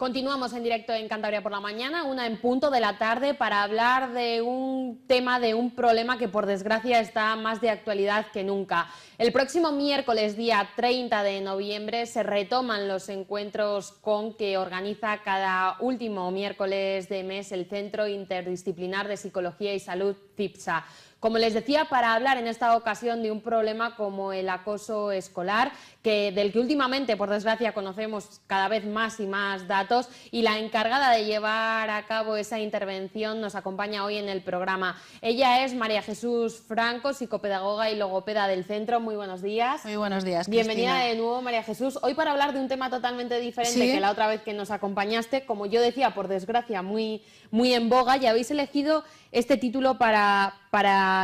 Continuamos en directo en Cantabria por la mañana, 1:00 p.m, para hablar de un tema, de un problema que por desgracia está más de actualidad que nunca. El próximo miércoles, día 30 de noviembre, se retoman los encuentros CON que organiza cada último miércoles de mes el Centro Interdisciplinar de Psicología y Salud, CIPSA. Como les decía, para hablar en esta ocasión de un problema como el acoso escolar, del que últimamente, por desgracia, conocemos cada vez más y más datos, y la encargada de llevar a cabo esa intervención nos acompaña hoy en el programa. Ella es María Jesús Franco, psicopedagoga y logopeda del centro. Muy buenos días. Muy buenos días, Bienvenida Cristina. de nuevo, María Jesús. Hoy para hablar de un tema totalmente diferente que la otra vez que nos acompañaste, como yo decía, por desgracia, muy en boga, y habéis elegido este título para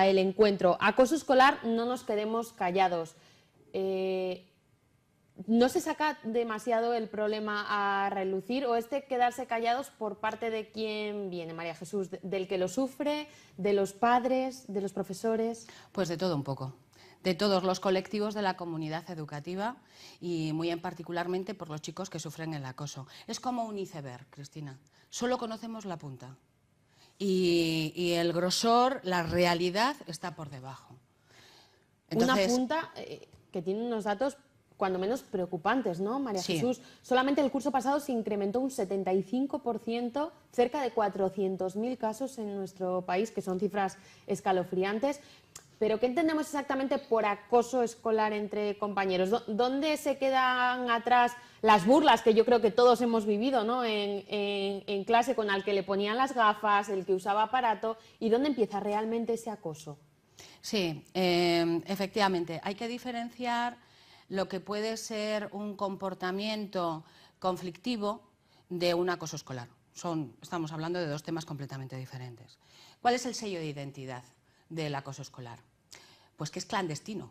el encuentro. Acoso escolar, no nos quedemos callados. ¿No se saca demasiado el problema a relucir o quedarse callados por parte de quién viene, María Jesús? ¿Del que lo sufre, de los padres, de los profesores? Pues de todo un poco, de todos los colectivos de la comunidad educativa y muy en particularmente por los chicos que sufren el acoso. Es como un iceberg, Cristina, solo conocemos la punta y el grosor, la realidad está por debajo. Entonces, una punta que tiene unos datos cuando menos preocupantes, ¿no, María Jesús? Solamente el curso pasado se incrementó un 75%, cerca de 400.000 casos en nuestro país, que son cifras escalofriantes. Pero ¿qué entendemos exactamente por acoso escolar entre compañeros? ¿Dónde se quedan atrás las burlas que yo creo que todos hemos vivido, ¿no? en clase, con el que le ponían las gafas, el que usaba aparato? ¿Y dónde empieza realmente ese acoso? Sí, efectivamente, hay que diferenciar lo que puede ser un comportamiento conflictivo de un acoso escolar. Estamos hablando de dos temas completamente diferentes. ¿Cuál es el sello de identidad del acoso escolar? Pues que es clandestino,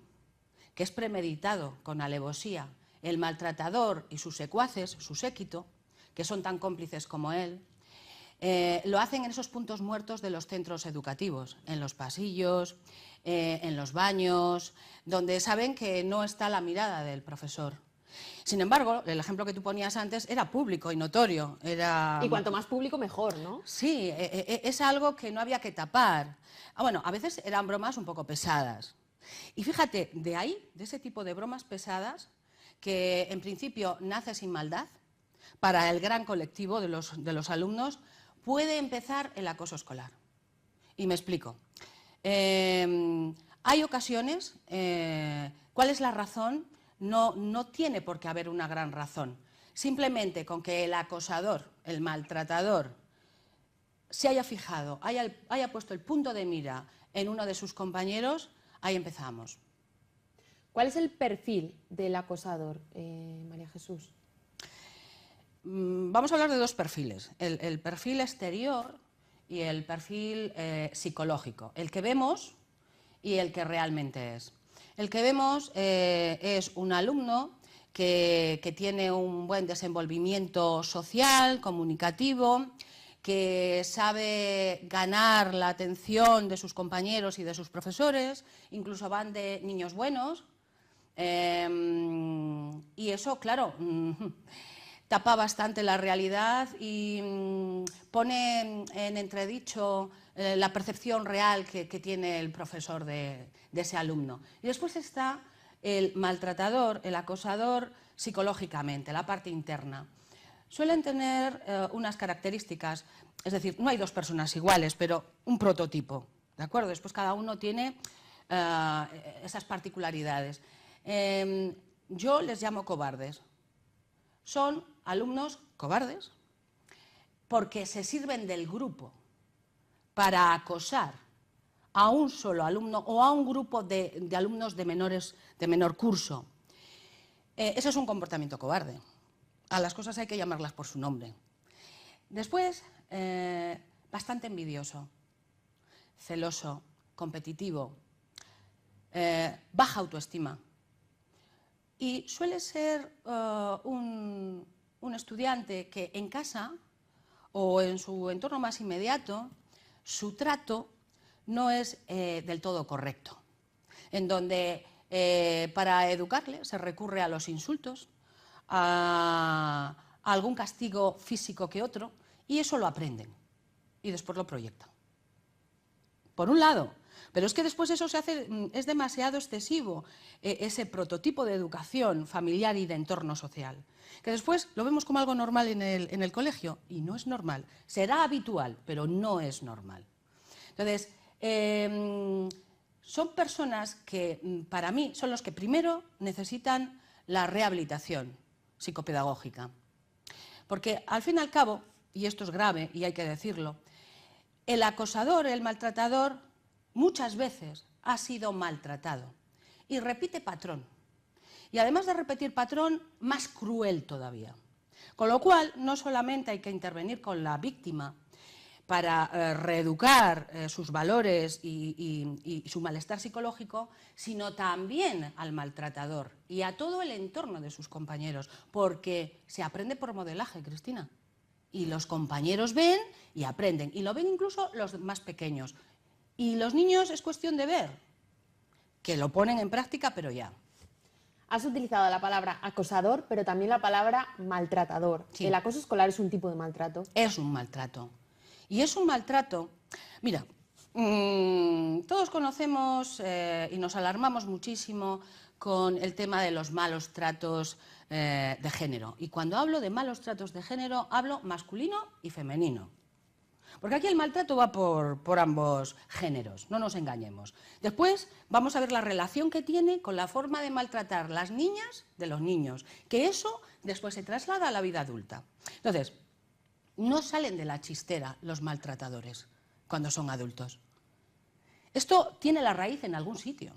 que es premeditado, con alevosía. El maltratador y sus secuaces, su séquito, que son tan cómplices como él, lo hacen en esos puntos muertos de los centros educativos, en los pasillos, en los baños, donde saben que no está la mirada del profesor. Sin embargo, el ejemplo que tú ponías antes era público y notorio. Y cuanto más público, mejor, ¿no? Sí, es algo que no había que tapar. Bueno, a veces eran bromas un poco pesadas. Y fíjate, de ahí, de ese tipo de bromas pesadas, que en principio nace sin maldad, para el gran colectivo de los alumnos, puede empezar el acoso escolar. Y me explico. Hay ocasiones, ¿cuál es la razón? No tiene por qué haber una gran razón. Simplemente con que el acosador, el maltratador, se haya fijado, haya puesto el punto de mira en uno de sus compañeros, ahí empezamos. ¿Cuál es el perfil del acosador, María Jesús? Vamos a hablar de dos perfiles, el perfil exterior y el perfil psicológico, el que vemos y el que realmente es. El que vemos es un alumno que tiene un buen desenvolvimiento social, comunicativo, que sabe ganar la atención de sus compañeros y de sus profesores, incluso van de niños buenos, y eso, claro, tapa bastante la realidad y pone en entredicho la percepción real que tiene el profesor de ese alumno. Y después está el maltratador, el acosador psicológicamente, la parte interna. Suelen tener unas características, es decir, no hay dos personas iguales, pero un prototipo, ¿de acuerdo? Después cada uno tiene esas particularidades. Yo les llamo cobardes. Son alumnos cobardes porque se sirven del grupo para acosar a un solo alumno o a un grupo de alumnos de menor curso. Eso es un comportamiento cobarde. A las cosas hay que llamarlas por su nombre. Después, bastante envidioso, celoso, competitivo, baja autoestima. Y suele ser un estudiante que en casa o en su entorno más inmediato, su trato no es del todo correcto, en donde para educarle se recurre a los insultos, a algún castigo físico que otro, y eso lo aprenden y después lo proyectan. Por un lado, pero es que después eso es demasiado excesivo, ese prototipo de educación familiar y de entorno social, que después lo vemos como algo normal en el colegio, y no es normal. Será habitual, pero no es normal. Entonces, son personas que, para mí, son los que primero necesitan la rehabilitación psicopedagógica. Porque, al fin y al cabo, y esto es grave y hay que decirlo, el acosador, el maltratador, muchas veces ha sido maltratado y repite patrón. Y además de repetir patrón, más cruel todavía. Con lo cual, no solamente hay que intervenir con la víctima para reeducar sus valores y su malestar psicológico, sino también al maltratador y a todo el entorno de sus compañeros, porque se aprende por modelaje, Cristina. Y los compañeros ven y aprenden, y lo ven incluso los más pequeños. Y los niños es cuestión de ver, que lo ponen en práctica, pero ya. Has utilizado la palabra acosador, pero también la palabra maltratador. Sí. ¿El acoso escolar es un tipo de maltrato? Es un maltrato. Y es un maltrato, mira, todos conocemos y nos alarmamos muchísimo con el tema de los malos tratos de género. Y cuando hablo de malos tratos de género, hablo masculino y femenino. Porque aquí el maltrato va por ambos géneros, no nos engañemos. Después vamos a ver la relación que tiene con la forma de maltratar las niñas de los niños, que eso después se traslada a la vida adulta. Entonces, no salen de la chistera los maltratadores cuando son adultos. Esto tiene la raíz en algún sitio.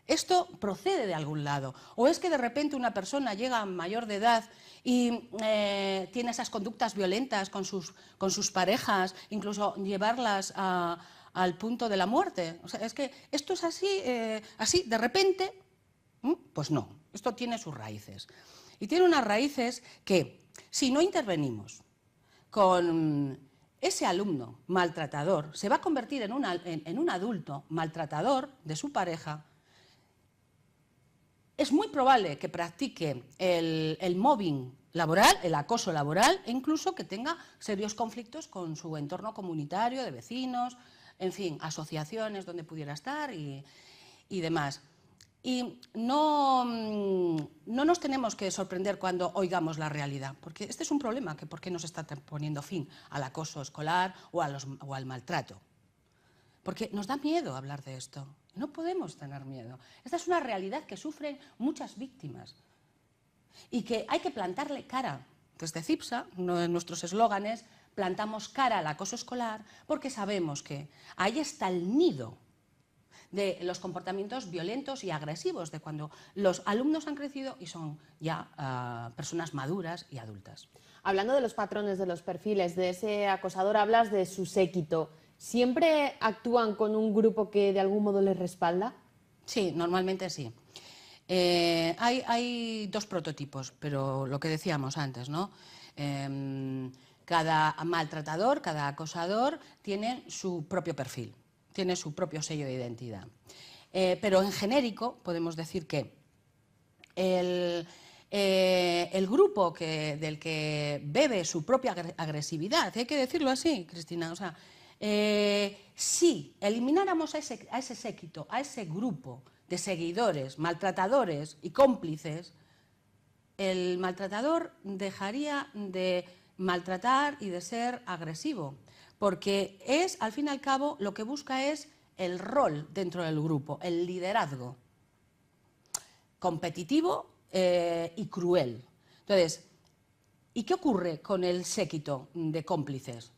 Esto procede de algún lado. O es que de repente una persona llega a mayor de edad y tiene esas conductas violentas con sus parejas, incluso llevarlas al punto de la muerte. O sea, es que esto es así de repente. Pues no, esto tiene sus raíces. Y tiene unas raíces que, si no intervenimos con ese alumno maltratador, se va a convertir en un adulto maltratador de su pareja. Es muy probable que practique el mobbing laboral, el acoso laboral, e incluso que tenga serios conflictos con su entorno comunitario, de vecinos, en fin, asociaciones donde pudiera estar y demás. Y no nos tenemos que sorprender cuando oigamos la realidad, porque este es un problema, que por qué no se está poniendo fin al acoso escolar o al maltrato. Porque nos da miedo hablar de esto. No podemos tener miedo. Esta es una realidad que sufren muchas víctimas y que hay que plantarle cara. Desde CIPSA, uno de nuestros eslóganes, plantamos cara al acoso escolar porque sabemos que ahí está el nido de los comportamientos violentos y agresivos de cuando los alumnos han crecido y son ya personas maduras y adultas. Hablando de los patrones, de los perfiles, de ese acosador, hablas de su séquito. ¿Siempre actúan con un grupo que de algún modo les respalda? Sí, normalmente sí. Hay dos prototipos, pero lo que decíamos antes, ¿no? Cada maltratador, cada acosador tiene su propio perfil, tiene su propio sello de identidad. Pero en genérico podemos decir que el grupo del que bebe su propia agresividad, hay que decirlo así, Cristina, o sea, si elimináramos a ese séquito, a ese grupo de seguidores, maltratadores y cómplices, el maltratador dejaría de maltratar y de ser agresivo, porque al fin y al cabo, lo que busca es el rol dentro del grupo, el liderazgo, competitivo y cruel. Entonces, ¿y qué ocurre con el séquito de cómplices?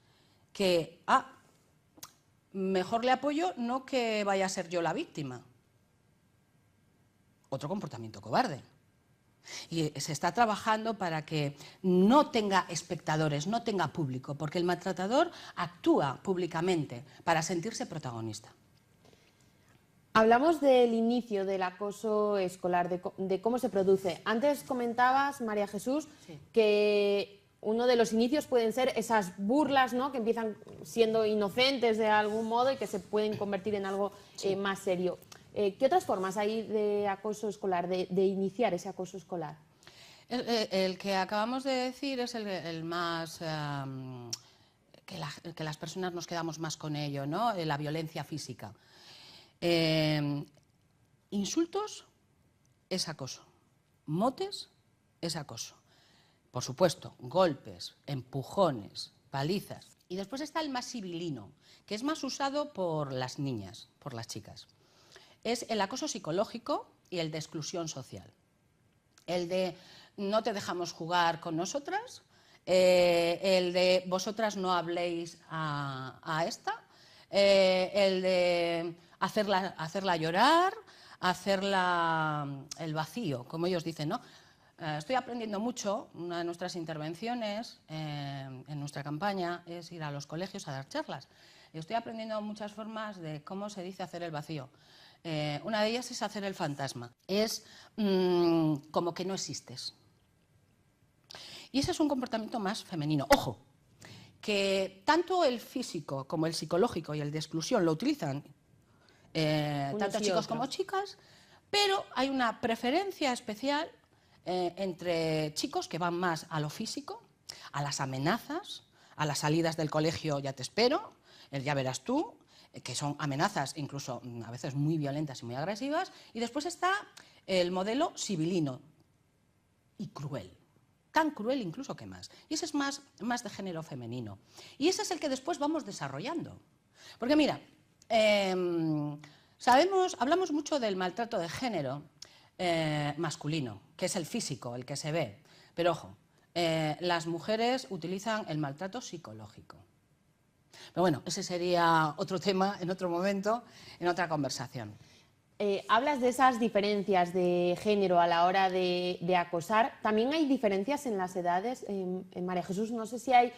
Que, mejor le apoyo, no que vaya a ser yo la víctima. Otro comportamiento cobarde. Y se está trabajando para que no tenga espectadores, no tenga público, porque el maltratador actúa públicamente para sentirse protagonista. Hablamos del inicio del acoso escolar, de cómo se produce. Antes comentabas, María Jesús, sí, que uno de los inicios pueden ser esas burlas, ¿no?, que empiezan siendo inocentes de algún modo y que se pueden convertir en algo más serio. ¿Qué otras formas hay de acoso escolar, de iniciar ese acoso escolar? El que acabamos de decir es el más... que las personas nos quedamos más con ello, ¿no? La violencia física. Insultos es acoso. Motes es acoso. Por supuesto, golpes, empujones, palizas. Y después está el más sibilino, que es más usado por las niñas, por las chicas. Es el acoso psicológico y el de exclusión social. El de no te dejamos jugar con nosotras, el de vosotras no habléis a esta, el de hacerla llorar, hacerla el vacío, como ellos dicen, ¿no? Estoy aprendiendo mucho. Una de nuestras intervenciones en nuestra campaña es ir a los colegios a dar charlas. Estoy aprendiendo muchas formas de cómo se dice hacer el vacío. Una de ellas es hacer el fantasma. Es como que no existes. Y ese es un comportamiento más femenino. Ojo, que tanto el físico como el psicológico y el de exclusión lo utilizan tanto chicos como chicas, pero hay una preferencia especial entre chicos que van más a lo físico, a las amenazas, a las salidas del colegio ya te espero, el ya verás tú, que son amenazas incluso a veces muy violentas y muy agresivas, y después está el modelo sibilino y cruel, tan cruel incluso que más, y ese es más de género femenino, y ese es el que después vamos desarrollando, porque mira, hablamos mucho del maltrato de género masculino, que es el físico, el que se ve, pero ojo, las mujeres utilizan el maltrato psicológico. Pero bueno, ese sería otro tema en otro momento, en otra conversación. Hablas de esas diferencias de género a la hora de acosar. ¿También hay diferencias en las edades? María Jesús, no sé si hay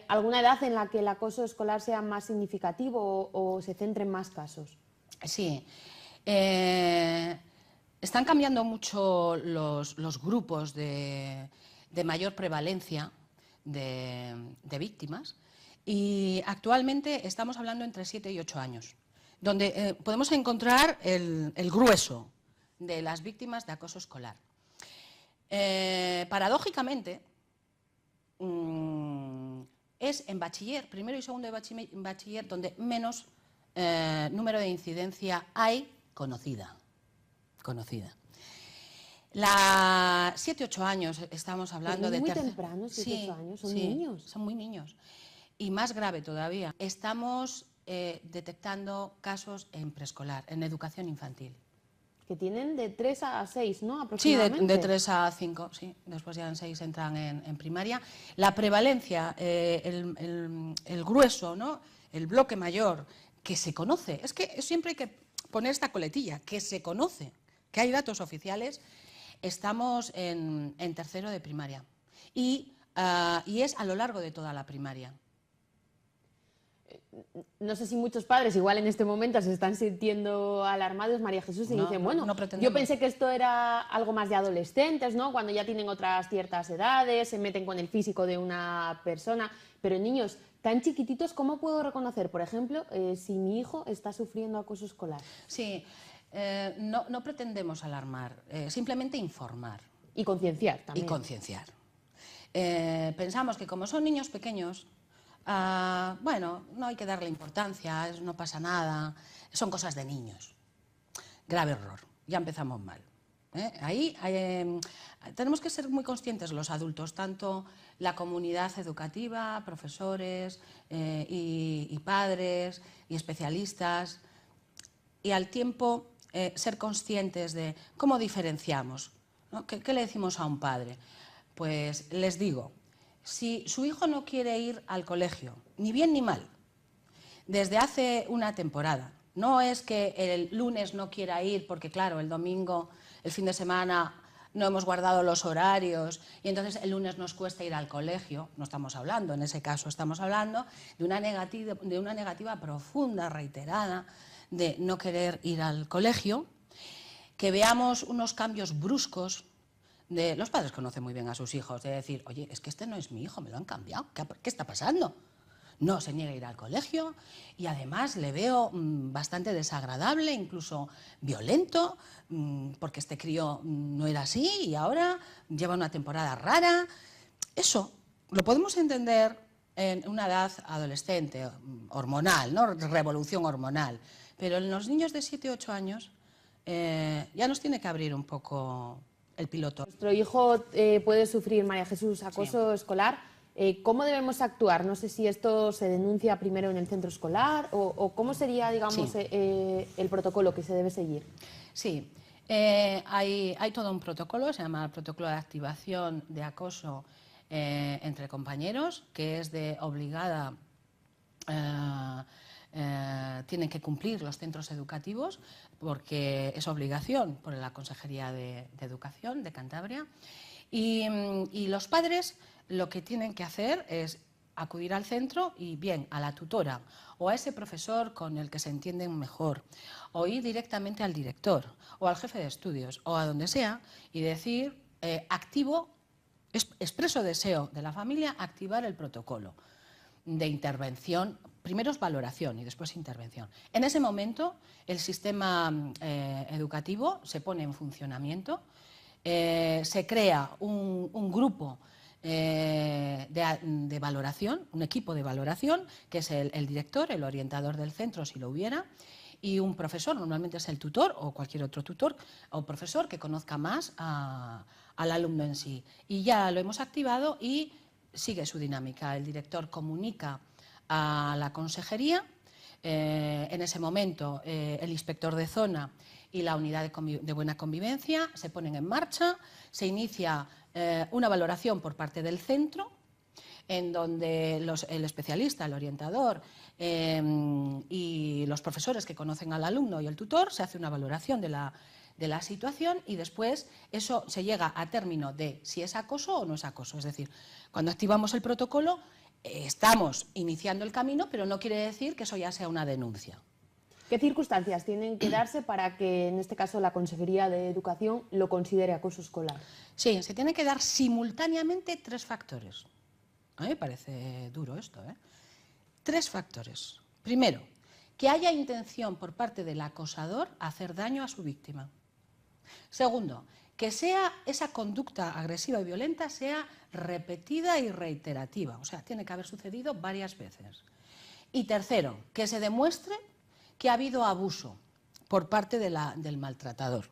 alguna edad en la que el acoso escolar sea más significativo o se centre en más casos. Sí. Están cambiando mucho los grupos de mayor prevalencia de víctimas y actualmente estamos hablando entre 7 y 8 años, donde podemos encontrar el grueso de las víctimas de acoso escolar. Paradójicamente, es en bachiller, primero y segundo de bachiller, donde menos número de incidencia hay conocida. 7-8 años estamos hablando de... Muy temprano, 7-8 años, son niños. Son muy niños. Y más grave todavía, estamos detectando casos en preescolar, en educación infantil. Que tienen de 3 a 6, ¿no? Aproximadamente. Sí, de 3 a 5, sí. Después ya en 6 entran en primaria. La prevalencia, el grueso, ¿no? El bloque mayor, que se conoce. Es que siempre hay que poner esta coletilla, que se conoce, que hay datos oficiales. Estamos en tercero de primaria. Y es a lo largo de toda la primaria. No sé si muchos padres igual en este momento se están sintiendo alarmados, María Jesús, y dicen, bueno, yo pensé que esto era algo más de adolescentes, ¿no? Cuando ya tienen otras ciertas edades, se meten con el físico de una persona, pero niños tan chiquititos, ¿cómo puedo reconocer, por ejemplo, si mi hijo está sufriendo acoso escolar? Sí, no pretendemos alarmar, simplemente informar. Y concienciar también. Y concienciar. Pensamos que como son niños pequeños, bueno, no hay que darle importancia, no pasa nada, son cosas de niños. Grave error, ya empezamos mal. Ahí tenemos que ser muy conscientes los adultos, tanto la comunidad educativa, profesores y padres y especialistas, y al tiempo ser conscientes de cómo diferenciamos, ¿no? ¿Qué le decimos a un padre? Pues les digo, si su hijo no quiere ir al colegio, ni bien ni mal, desde hace una temporada, no es que el lunes no quiera ir porque, claro, el domingo, el fin de semana, no hemos guardado los horarios y entonces el lunes nos cuesta ir al colegio, no estamos hablando, en ese caso estamos hablando de una negativa profunda, reiterada, de no querer ir al colegio, que veamos unos cambios bruscos. Los padres conocen muy bien a sus hijos, de decir, oye, es que este no es mi hijo, me lo han cambiado, ¿qué está pasando? no se niega a ir al colegio y además le veo bastante desagradable, incluso violento, porque este crío no era así y ahora lleva una temporada rara. Eso lo podemos entender en una edad adolescente, hormonal, ¿no? Revolución hormonal, pero en los niños de 7 u 8 años ya nos tiene que abrir un poco el piloto. Nuestro hijo puede sufrir, María Jesús, acoso escolar. ¿Cómo debemos actuar? No sé si esto se denuncia primero en el centro escolar o cómo sería, digamos, el protocolo que se debe seguir. Sí, hay todo un protocolo, se llama el protocolo de activación de acoso entre compañeros, que es de obligada, tienen que cumplir los centros educativos porque es obligación por la Consejería de Educación de Cantabria. Y los padres lo que tienen que hacer es acudir al centro y bien a la tutora o a ese profesor con el que se entienden mejor, o ir directamente al director o al jefe de estudios o a donde sea y decir, activo, expreso deseo de la familia, activar el protocolo de intervención. Primero es valoración y después intervención. En ese momento el sistema educativo se pone en funcionamiento, se crea un grupo de valoración, un equipo de valoración, que es el director, el orientador del centro, si lo hubiera, y un profesor, normalmente es el tutor o cualquier otro tutor o profesor que conozca más al alumno en sí. Y ya lo hemos activado y sigue su dinámica. El director comunica a la consejería, en ese momento el inspector de zona y la unidad de buena convivencia se ponen en marcha, se inicia una valoración por parte del centro, en donde el especialista, el orientador y los profesores que conocen al alumno y el tutor, se hace una valoración de la situación y después eso se llega a término de si es acoso o no es acoso. Es decir, cuando activamos el protocolo estamos iniciando el camino, pero no quiere decir que eso ya sea una denuncia. ¿Qué circunstancias tienen que darse para que, en este caso, la Consejería de Educación lo considere acoso escolar? Sí, se tienen que dar simultáneamente 3 factores. A mí me parece duro esto, ¿eh? 3 factores. Primero, que haya intención por parte del acosador a hacer daño a su víctima. Segundo, que esa conducta agresiva y violenta sea repetida y reiterativa, o sea, tiene que haber sucedido varias veces. Y tercero, que se demuestre que ha habido abuso por parte del maltratador.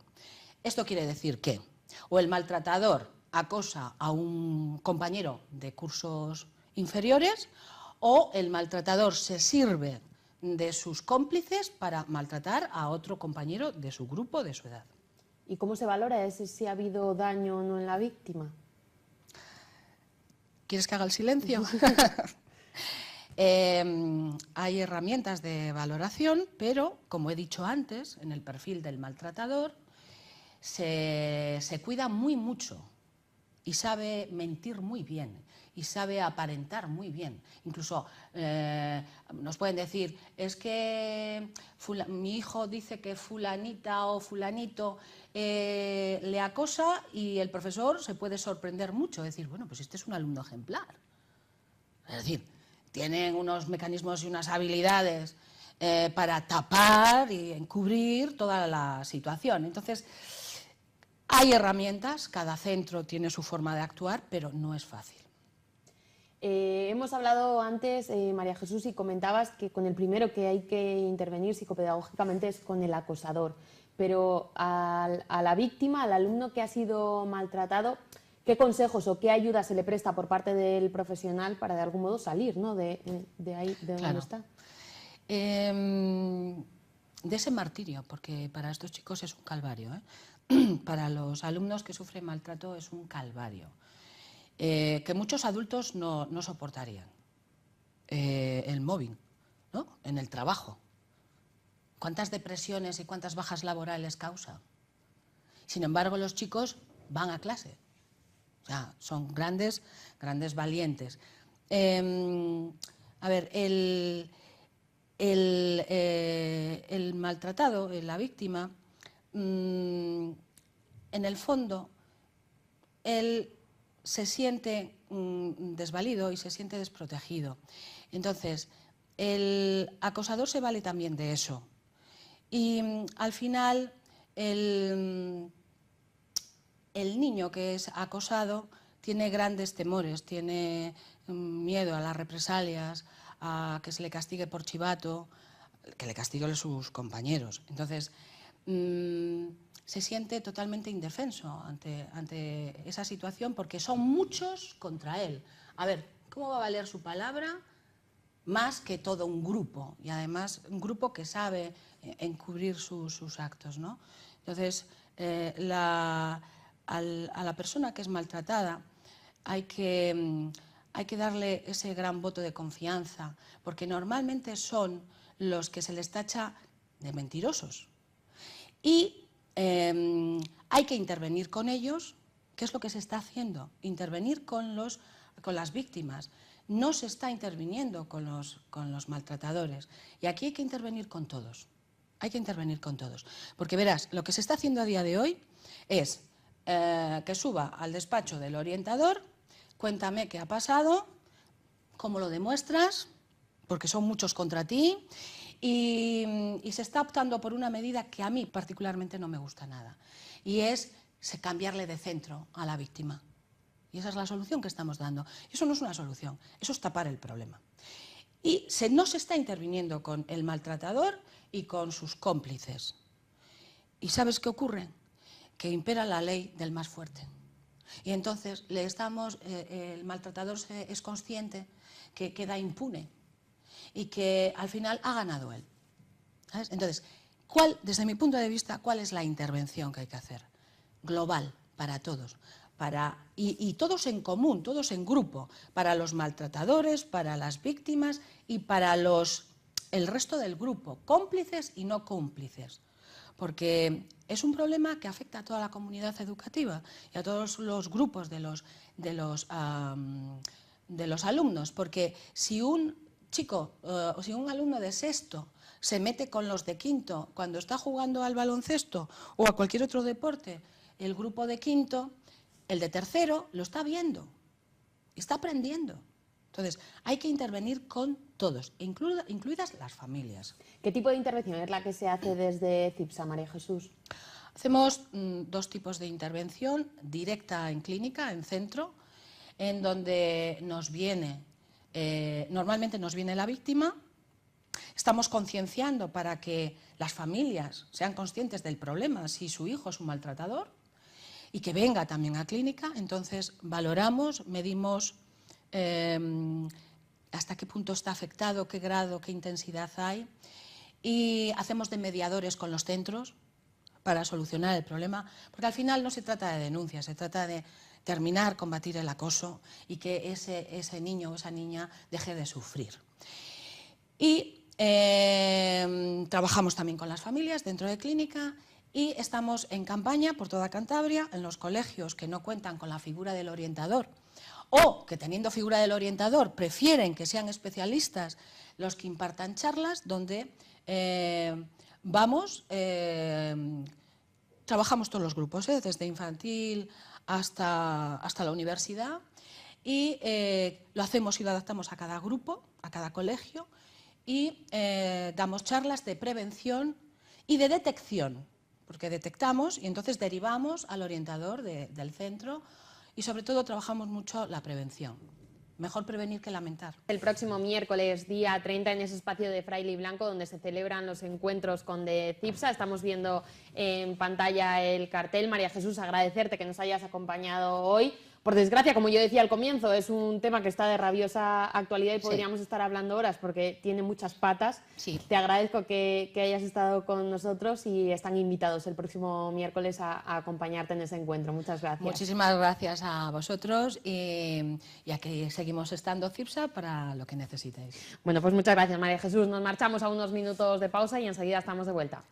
Esto quiere decir que o el maltratador acosa a un compañero de cursos inferiores o el maltratador se sirve de sus cómplices para maltratar a otro compañero de su grupo, de su edad. ¿Y cómo se valora si ha habido daño o no en la víctima? ¿Quieres que haga el silencio? Hay herramientas de valoración, pero, como he dicho antes, en el perfil del maltratador se cuida muy mucho y sabe mentir muy bien y sabe aparentar muy bien. Incluso nos pueden decir, es que mi hijo dice que fulanita o fulanito le acosa y el profesor se puede sorprender mucho, decir, bueno, pues este es un alumno ejemplar. Es decir, tienen unos mecanismos y unas habilidades para tapar y encubrir toda la situación. Entonces, hay herramientas, cada centro tiene su forma de actuar, pero no es fácil. Hemos hablado antes, María Jesús, y comentabas que con el primero que hay que intervenir psicopedagógicamente es con el acosador, pero a la víctima, al alumno que ha sido maltratado, ¿qué consejos o qué ayuda se le presta por parte del profesional para de algún modo salir, ¿no? de ahí, de donde está? De ese martirio, porque para estos chicos es un calvario, ¿eh? Para los alumnos que sufren maltrato es un calvario, que muchos adultos no soportarían. El mobbing, ¿no? En el trabajo. ¿Cuántas depresiones y cuántas bajas laborales causa? Sin embargo, los chicos van a clase. O sea, son grandes valientes. A ver, el maltratado, la víctima, en el fondo, él se siente desvalido y se siente desprotegido. Entonces, el acosador se vale también de eso. Y al final, el niño que es acosado tiene grandes temores, tiene miedo a las represalias, a que se le castigue por chivato, que le castiguen sus compañeros. Entonces, se siente totalmente indefenso ante esa situación porque son muchos contra él. A ver, ¿cómo va a valer su palabra más que todo un grupo? Y además un grupo que sabe encubrir sus actos, ¿no? Entonces, a la persona que es maltratada hay que darle ese gran voto de confianza, porque normalmente son los que se les tacha de mentirosos. Y hay que intervenir con ellos. ¿Qué es lo que se está haciendo? Intervenir con las víctimas. No se está interviniendo con los maltratadores. Y aquí hay que intervenir con todos. Hay que intervenir con todos. Porque verás, lo que se está haciendo a día de hoy es que suba al despacho del orientador, cuéntame qué ha pasado, cómo lo demuestras, porque son muchos contra ti, y se está optando por una medida que a mí particularmente no me gusta nada, y es cambiarle de centro a la víctima. Y esa es la solución que estamos dando. Y eso no es una solución, eso es tapar el problema. Y no se está interviniendo con el maltratador y con sus cómplices. ¿Y sabes qué ocurre? Que impera la ley del más fuerte. Y entonces el maltratador es consciente que queda impune y que al final ha ganado él. ¿Sabes? Entonces, desde mi punto de vista, ¿cuál es la intervención que hay que hacer? Global, para todos. Y todos en común, todos en grupo, para los maltratadores, para las víctimas y para el resto del grupo, cómplices y no cómplices. Porque es un problema que afecta a toda la comunidad educativa y a todos los grupos de los alumnos. Porque si un chico o si un alumno de sexto se mete con los de quinto cuando está jugando al baloncesto o a cualquier otro deporte, el grupo de quinto, el de tercero, lo está viendo, está aprendiendo. Entonces, hay que intervenir con todos, incluidas las familias. ¿Qué tipo de intervención es la que se hace desde CIPSA, María Jesús? Hacemos dos tipos de intervención, directa en clínica, en centro, en donde normalmente nos viene la víctima. Estamos concienciando para que las familias sean conscientes del problema si su hijo es un maltratador y que venga también a clínica. Entonces valoramos, medimos hasta qué punto está afectado, qué grado, qué intensidad hay, y hacemos de mediadores con los centros para solucionar el problema, porque al final no se trata de denuncias, se trata de terminar, combatir el acoso y que ese niño o esa niña deje de sufrir. Y trabajamos también con las familias dentro de clínica y estamos en campaña por toda Cantabria, en los colegios que no cuentan con la figura del orientador o que teniendo figura del orientador prefieren que sean especialistas los que impartan charlas, donde trabajamos todos los grupos, desde infantil hasta la universidad, y lo hacemos y lo adaptamos a cada grupo, a cada colegio, y damos charlas de prevención y de detección, porque detectamos y entonces derivamos al orientador del centro, y sobre todo trabajamos mucho la prevención. Mejor prevenir que lamentar. El próximo miércoles, día 30, en ese espacio de Fraile y Blanco, donde se celebran los encuentros con de CIPSA, estamos viendo en pantalla el cartel. María Jesús, agradecerte que nos hayas acompañado hoy. Por desgracia, como yo decía al comienzo, es un tema que está de rabiosa actualidad y podríamos estar hablando horas porque tiene muchas patas. Sí. Te agradezco que hayas estado con nosotros y están invitados el próximo miércoles a acompañarte en ese encuentro. Muchas gracias. Muchísimas gracias a vosotros y aquí seguimos estando CIPSA para lo que necesitéis. Bueno, pues muchas gracias, María Jesús. Nos marchamos a unos minutos de pausa y enseguida estamos de vuelta.